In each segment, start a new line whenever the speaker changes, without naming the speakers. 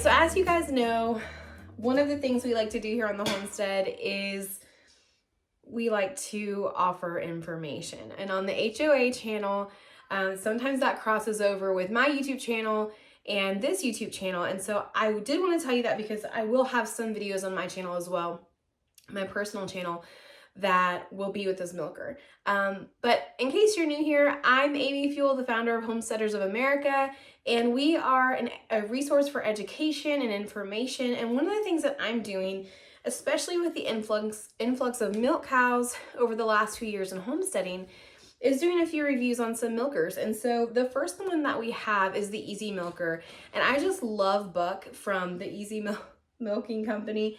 right, so as you guys know, one of the things we like to do here on the homestead is we like to offer information. And on the HOA channel, sometimes that crosses over with my YouTube channel and this YouTube channel. And so I did want to tell you that because I will have some videos on my channel as well, my personal channel, that will be with this milker. But in case you're new here, I'm Amy Fuel, the founder of Homesteaders of America, and we are a resource for education and information. And one of the things that I'm doing, especially with the influx of milk cows over the last few years in homesteading, is doing a few reviews on some milkers. And so the first one that we have is the Easy Milker. And I just love Buck from the Easy Milking Company.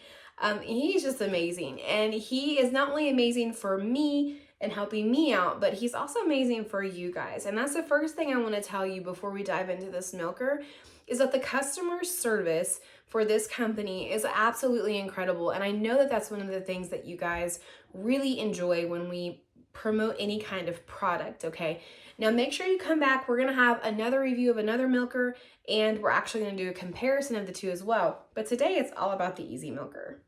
He's just amazing. And he is not only amazing for me and helping me out, but he's also amazing for you guys. And that's the first thing I want to tell you before we dive into this milker, is that the customer service for this company is absolutely incredible. And I know that that's one of the things that you guys really enjoy when we promote any kind of product, okay? Now make sure you come back. We're gonna have another review of another milker, and we're actually gonna do a comparison of the two as well. But today it's all about the Easy Milker.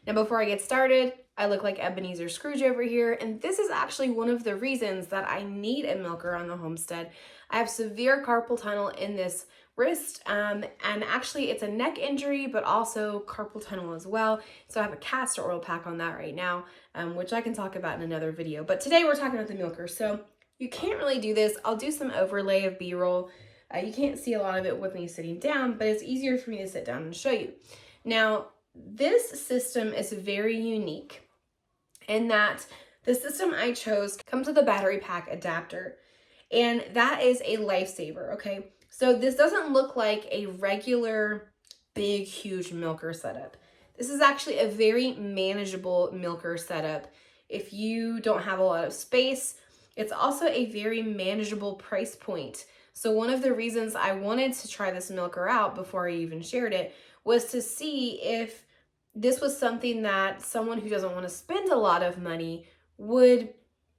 Now before I get started, I look like Ebenezer Scrooge over here, and this is actually one of the reasons that I need a milker on the homestead. I have severe carpal tunnel in this wrist, and actually it's a neck injury, but also carpal tunnel as well. So I have a castor oil pack on that right now, which I can talk about in another video. But today we're talking about the milker. So you can't really do this. I'll do some overlay of B-roll. You can't see a lot of it with me sitting down, but it's easier for me to sit down and show you. Now, this system is very unique in that the system I chose comes with a battery pack adapter, and that is a lifesaver, okay? So this doesn't look like a regular big, huge milker setup. This is actually a very manageable milker setup if you don't have a lot of space. It's also a very manageable price point. So one of the reasons I wanted to try this milker out before I even shared it was to see if this was something that someone who doesn't want to spend a lot of money would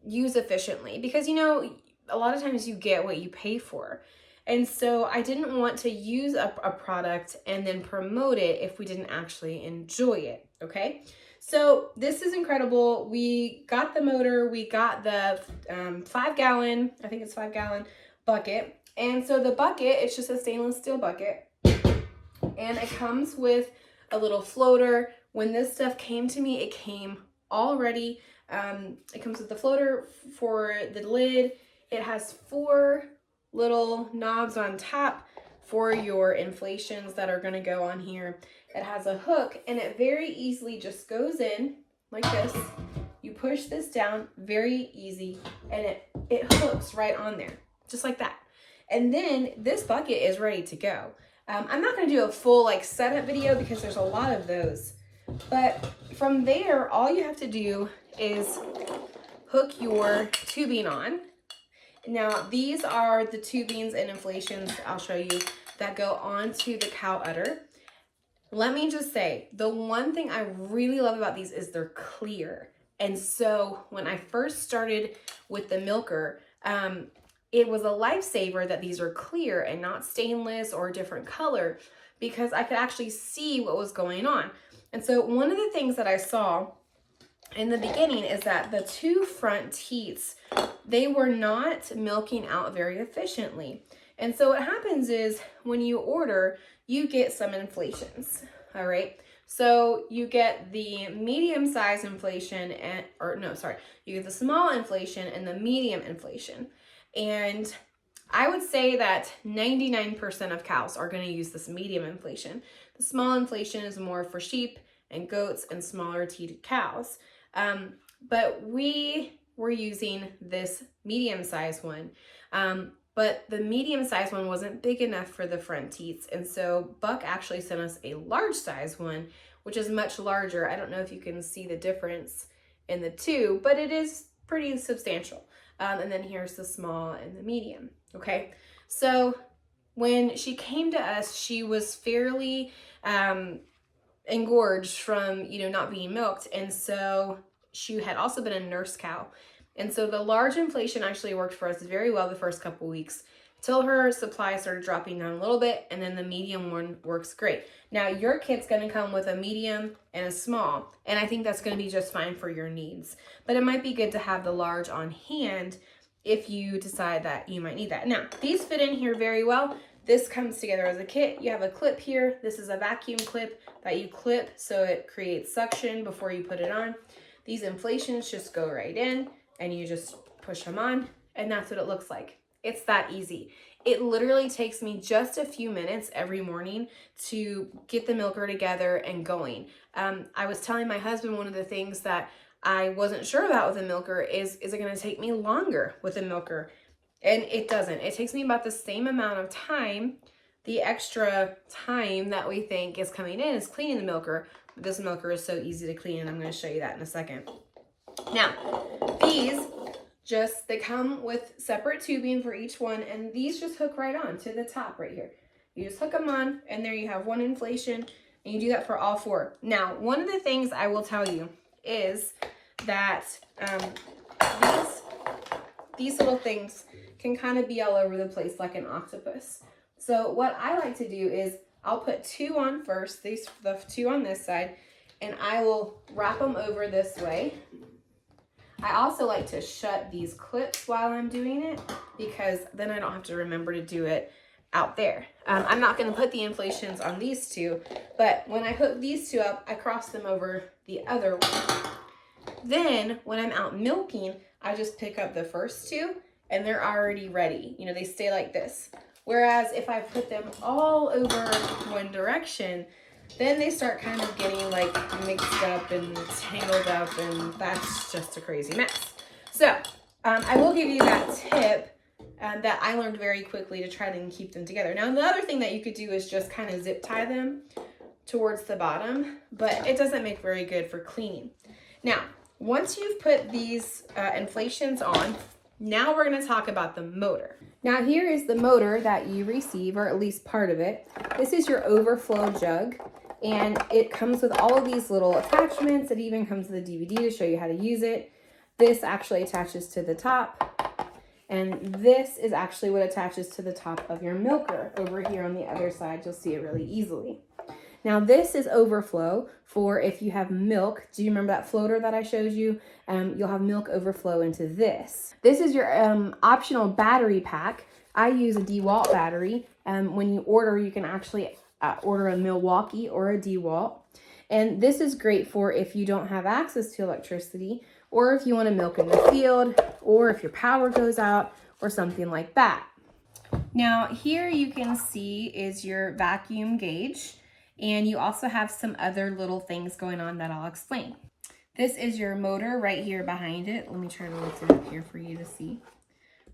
use efficiently. Because, you know, a lot of times you get what you pay for. And so I didn't want to use a product and then promote it if we didn't actually enjoy it, okay? So this is incredible. We got the motor, we got the 5-gallon, I think it's 5-gallon bucket. And so the bucket, it's just a stainless steel bucket. And it comes with a little floater. When this stuff came to me, it came already. It comes with the floater for the lid. It has 4 little knobs on top for your inflations that are going to go on here. It has a hook, and it very easily just goes in like this. You push this down, very easy, and it hooks right on there, just like that. And then this bucket is ready to go. I'm not going to do a full like setup video because there's a lot of those. But from there, all you have to do is hook your tubing on. Now, these are the tubings and inflations, I'll show you, that go onto the cow udder. Let me just say, the one thing I really love about these is they're clear. And so when I first started with the milker, it was a lifesaver that these are clear and not stainless or a different color, because I could actually see what was going on. And so one of the things that I saw in the beginning is that the 2 front teats, they were not milking out very efficiently. And so what happens is when you order, you get some inflations, all right? So you get the medium size inflation you get the small inflation and the medium inflation. And I would say that 99% of cows are going to use this medium inflation. The small inflation is more for sheep and goats and smaller teated cows. But we were using this medium-sized one. But the medium-sized one wasn't big enough for the front teats. And so Buck actually sent us a large-size one, which is much larger. I don't know if you can see the difference in the two, but it is pretty substantial. And then here's the small and the medium, okay? So when she came to us, she was fairly engorged from, not being milked. And so she had also been a nurse cow. And so the large inflation actually worked for us very well the first couple weeks. till her supply started dropping down a little bit, and then the medium one works great. Now your kit's gonna come with a medium and a small, and I think that's gonna be just fine for your needs. But it might be good to have the large on hand if you decide that you might need that. Now, these fit in here very well. This comes together as a kit. You have a clip here. This is a vacuum clip that you clip so it creates suction before you put it on. These inflations just go right in and you just push them on, and that's what it looks like. It's that easy. It literally takes me just a few minutes every morning to get the milker together and going. I was telling my husband one of the things that I wasn't sure about with a milker is it going to take me longer with a milker? And it doesn't. It takes me about the same amount of time. The extra time that we think is coming in is cleaning the milker. This milker is so easy to clean, and I'm going to show you that in a second. Now, these they come with separate tubing for each one, and these just hook right on to the top right here. You just hook them on, and there you have one inflation, and you do that for all four. Now, one of the things I will tell you is that these little things can kind of be all over the place like an octopus. So what I like to do is I'll put two on first, the two on this side, and I will wrap them over this way. I also like to shut these clips while I'm doing it because then I don't have to remember to do it out there. I'm not going to put the inflations on these two, but when I hook these two up, I cross them over the other one. Then when I'm out milking, I just pick up the first two and they're already ready. You know, they stay like this. Whereas if I put them all over one direction, then they start kind of getting like mixed up and tangled up, and that's just a crazy mess. So I will give you that tip that I learned very quickly to try to keep them together. Now, the other thing that you could do is just kind of zip tie them towards the bottom, but it doesn't make very good for cleaning. Now, once you've put these inflations on, now we're going to talk about the motor. Now here is the motor that you receive, or at least part of it. This is your overflow jug, and it comes with all of these little attachments. It even comes with a DVD to show you how to use it. This actually attaches to the top, and this is actually what attaches to the top of your milker. Over here on the other side, you'll see it really easily. Now this is overflow for if you have milk. Do you remember that floater that I showed you? You'll have milk overflow into this. This is your optional battery pack. I use a DeWalt battery. When you order, you can actually order a Milwaukee or a DeWalt. And this is great for if you don't have access to electricity, or if you want to milk in the field, or if your power goes out, or something like that. Now here you can see is your vacuum gauge. And you also have some other little things going on that I'll explain. This is your motor right here behind it. Let me try to lift it up here for you to see.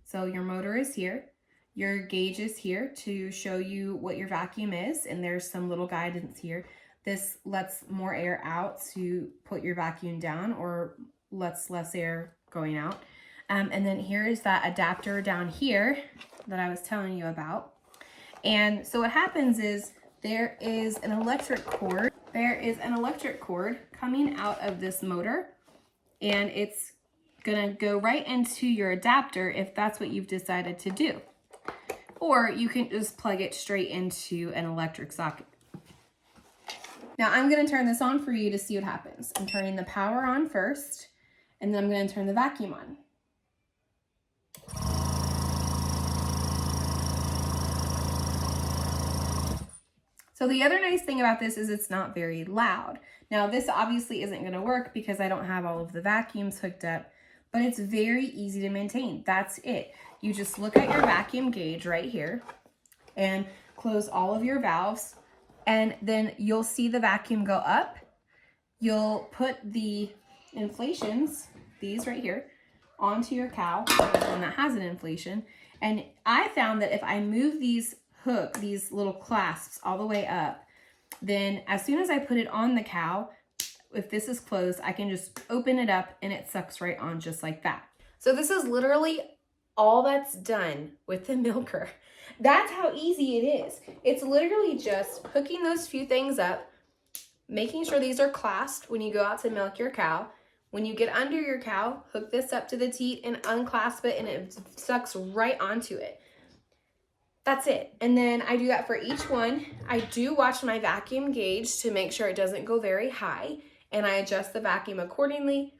So your motor is here. Your gauge is here to show you what your vacuum is. And there's some little guidance here. This lets more air out to put your vacuum down, or lets less air going out. And then here is that adapter down here that I was telling you about. And so what happens is, there is an electric cord. There is an electric cord coming out of this motor, and it's gonna go right into your adapter if that's what you've decided to do. Or you can just plug it straight into an electric socket. Now I'm gonna turn this on for you to see what happens. I'm turning the power on first, and then I'm gonna turn the vacuum on. So the other nice thing about this is it's not very loud. Now this obviously isn't going to work because I don't have all of the vacuums hooked up, but it's very easy to maintain. That's it. You just look at your vacuum gauge right here and close all of your valves, and then you'll see the vacuum go up. You'll put the inflations, these right here, onto your cow, one that has an inflation. And I found that if I move these these little clasps all the way up, then as soon as I put it on the cow, if this is closed, I can just open it up and it sucks right on just like that. So this is literally all that's done with the milker. That's how easy it is. It's literally just hooking those few things up, making sure these are clasped when you go out to milk your cow. When you get under your cow, hook this up to the teat and unclasp it, and it sucks right onto it. That's it. And then I do that for each one. I do watch my vacuum gauge to make sure it doesn't go very high, and I adjust the vacuum accordingly.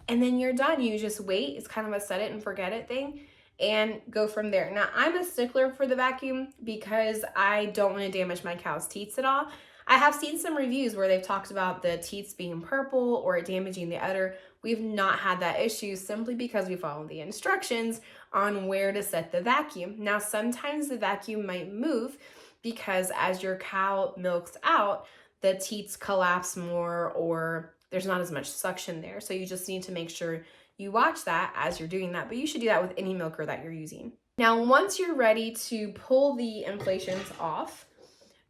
And then you're done. You just wait. It's kind of a set it and forget it thing, and go from there. Now, I'm a stickler for the vacuum because I don't want to damage my cow's teats at all. I have seen some reviews where they've talked about the teats being purple or damaging the udder. We've not had that issue simply because we follow the instructions on where to set the vacuum. Now, sometimes the vacuum might move because as your cow milks out, the teats collapse more or there's not as much suction there. So you just need to make sure you watch that as you're doing that, but you should do that with any milker that you're using. Now, once you're ready to pull the inflations off,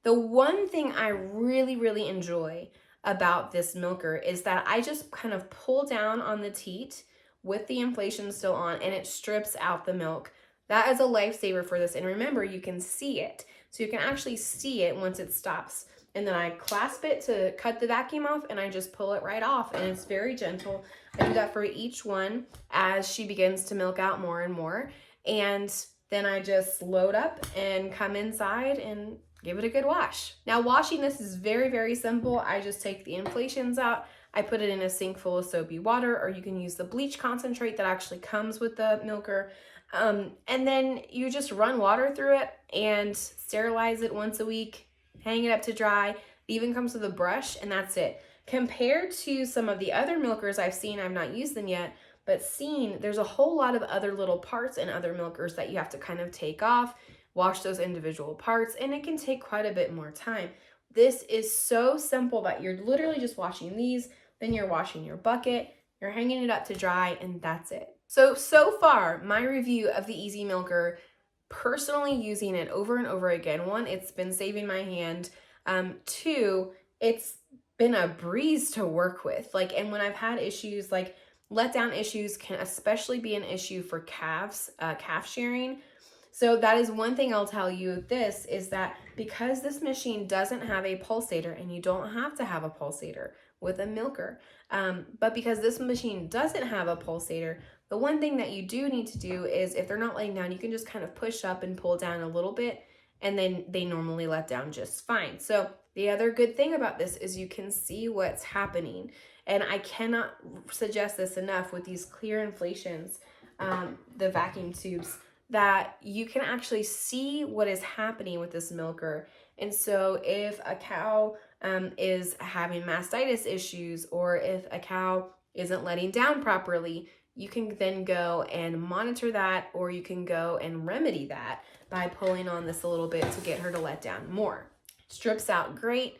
the one thing I really, really enjoy about this milker is that I just kind of pull down on the teat with the inflation still on, and it strips out the milk. That is a lifesaver for this. And remember, you can see it. So you can actually see it once it stops. And then I clasp it to cut the vacuum off, and I just pull it right off, and it's very gentle. I do that for each one as she begins to milk out more and more. And then I just load up and come inside and give it a good wash. Now, washing this is very, very simple. I just take the inflations out. I put it in a sink full of soapy water, or you can use the bleach concentrate that actually comes with the milker. And then you just run water through it and sterilize it once a week, hang it up to dry. It even comes with a brush, and that's it. Compared to some of the other milkers I've seen, I've not used them yet, but seen, there's a whole lot of other little parts in other milkers that you have to kind of take off, wash those individual parts, and it can take quite a bit more time. This is so simple that you're literally just washing these, then you're washing your bucket, you're hanging it up to dry, and that's it. So far, my review of the Easy Milker, personally using it over and over again, one, it's been saving my hand. Two, it's been a breeze to work with. And when I've had issues, letdown issues can especially be an issue for calves, calf shearing. So that is one thing I'll tell you. This is that because this machine doesn't have a pulsator, and you don't have to have a pulsator with a milker, but because this machine doesn't have a pulsator, the one thing that you do need to do is if they're not laying down, you can just kind of push up and pull down a little bit, and then they normally let down just fine. So the other good thing about this is you can see what's happening. And I cannot suggest this enough with these clear inflations, the vacuum tubes, that you can actually see what is happening with this milker. And so if a cow is having mastitis issues, or if a cow isn't letting down properly, you can then go and monitor that, or you can go and remedy that by pulling on this a little bit to get her to let down more. Strips out great,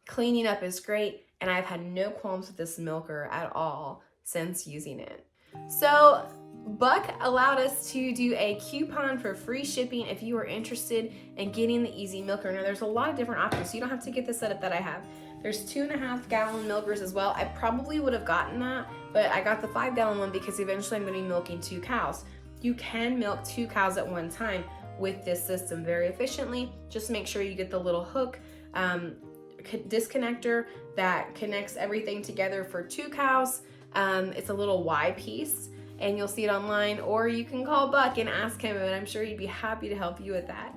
cleaning up is great, and I've had no qualms with this milker at all since using it. So Buck allowed us to do a coupon for free shipping if you are interested in getting the Easy Milker. Now, there's a lot of different options, so you don't have to get the setup that I have. There's 2.5 gallon milkers as well. I probably would have gotten that, but I got the 5 gallon one because eventually I'm going to be milking 2 cows. You can milk 2 cows at one time with this system very efficiently. Just make sure you get the little hook disconnector that connects everything together for 2 cows. It's a little Y piece, and you'll see it online, or you can call Buck and ask him, and I'm sure he'd be happy to help you with that.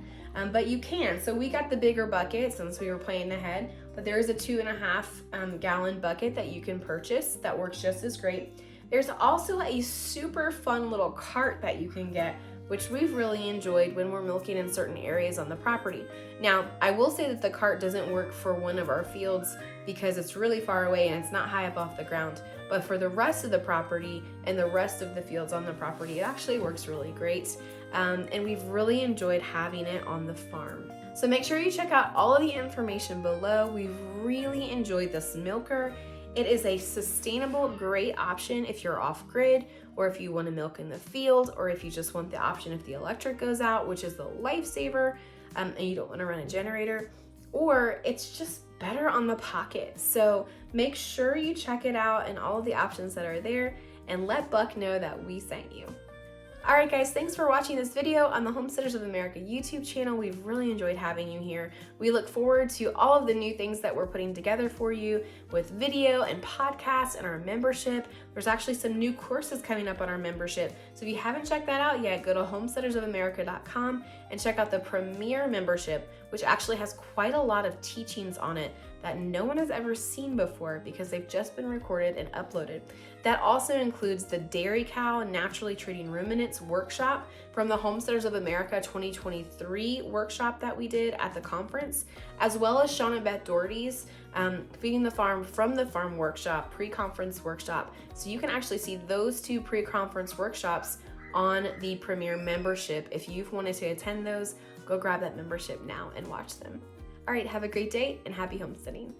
But you can. So we got the bigger bucket since we were planning ahead, but there is a 2.5 gallon bucket that you can purchase that works just as great. There's also a super fun little cart that you can get, which we've really enjoyed when we're milking in certain areas on the property. Now, I will say that the cart doesn't work for one of our fields because it's really far away and it's not high up off the ground. But for the rest of the property and the rest of the fields on the property, it actually works really great. And we've really enjoyed having it on the farm. So make sure you check out all of the information below. We've really enjoyed this milker. It is a sustainable, great option if you're off grid, or if you want to milk in the field, or if you just want the option if the electric goes out, which is the lifesaver, and you don't want to run a generator, or it's just better on the pocket. So make sure you check it out and all of the options that are there, and let Buck know that we sent you. All right, guys, thanks for watching this video on the Homesteaders of America YouTube channel. We've really enjoyed having you here. We look forward to all of the new things that we're putting together for you with video and podcasts and our membership. There's actually some new courses coming up on our membership. So if you haven't checked that out yet, go to homesteadersofamerica.com and check out the Premier membership, which actually has quite a lot of teachings on it that no one has ever seen before because they've just been recorded and uploaded. That also includes the Dairy Cow Naturally Treating Ruminants workshop from the Homesteaders of America 2023 workshop that we did at the conference, as well as Shawn and Beth Doherty's Feeding the Farm from the Farm workshop, pre-conference workshop. So you can actually see those two pre-conference workshops on the Premier membership. If you've wanted to attend those, go grab that membership now and watch them. All right, have a great day and happy homesteading.